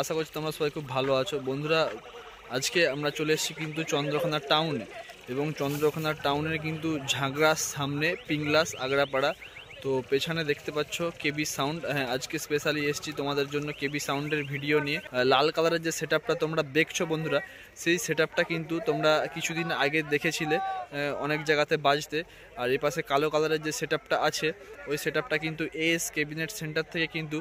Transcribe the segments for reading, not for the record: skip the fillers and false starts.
আশা করছি তোমরা সবাই খুব ভালো আছো। বন্ধুরা, আজকে আমরা চলে এসেছি কিন্তু চন্দ্রকোনা টাউনে, এবং চন্দ্রকোনা টাউনের কিন্তু ঝাগড়ার সামনে পিংলাস আগ্রাপাড়া। তো পেছনে দেখতে পাচ্ছ কেবি সাউন্ড। হ্যাঁ, আজকে স্পেশালি এসেছি তোমাদের জন্য কেবি সাউন্ডের ভিডিও নিয়ে। লাল কালারের যে সেটআপটা তোমরা দেখছো বন্ধুরা, সেই সেটআপটা কিন্তু তোমরা কিছুদিন আগে দেখেছিলে অনেক জায়গাতে বাজতে। আর এই পাশে কালো কালারের যে সেটআপটা আছে, ওই সেটআপটা কিন্তু এস ক্যাবিনেট সেন্টার থেকে কিন্তু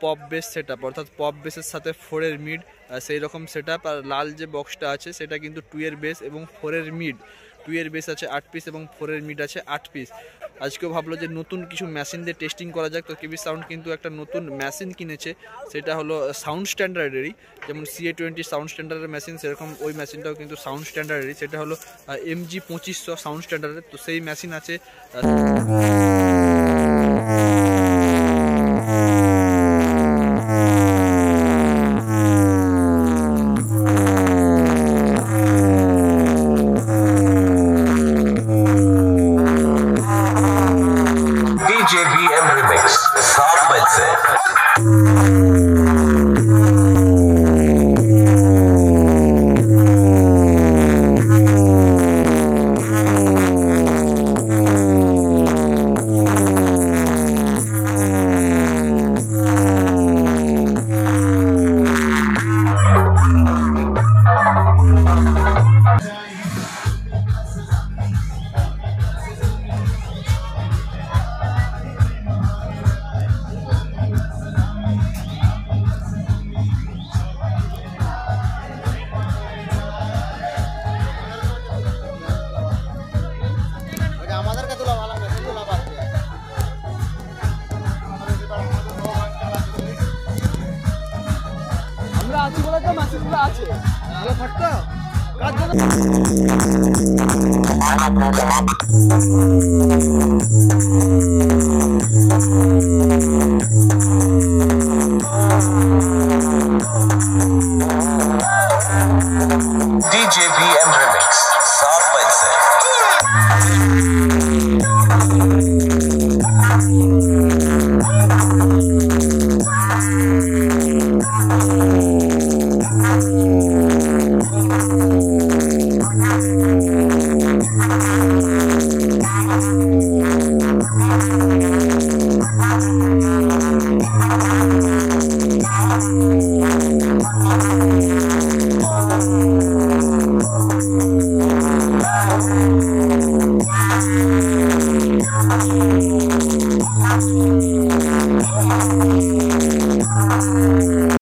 পপ বেস সেটআপ, অর্থাৎ পপ বেসের সাথে 4-এর মিড, সেই রকম সেটআপ। আর লাল যে বক্সটা আছে সেটা কিন্তু 2-এর বেস এবং 4-এর মিড। 2-এর বেস আছে 8 পিস এবং 4-এর মিড আছে 8 পিস। আজকেও ভাবলো যে নতুন কিছু মেশিন দিয়ে টেস্টিং করা যাক। তো কেবি সাউন্ড কিন্তু একটা নতুন মেশিন কিনেছে, সেটা হলো সাউন্ড স্ট্যান্ডার্ডেরই। যেমন CA20 সাউন্ড স্ট্যান্ডার্ডের মেশিন, সেরকম ওই মেশিনটাও কিন্তু সাউন্ড স্ট্যান্ডার্ডেরই। সেটা হলো MG2500 সাউন্ড স্ট্যান্ডার্ডের। তো সেই মেশিন আছে। DJBM Remix, सात बज से DJBM Remix, सात बज से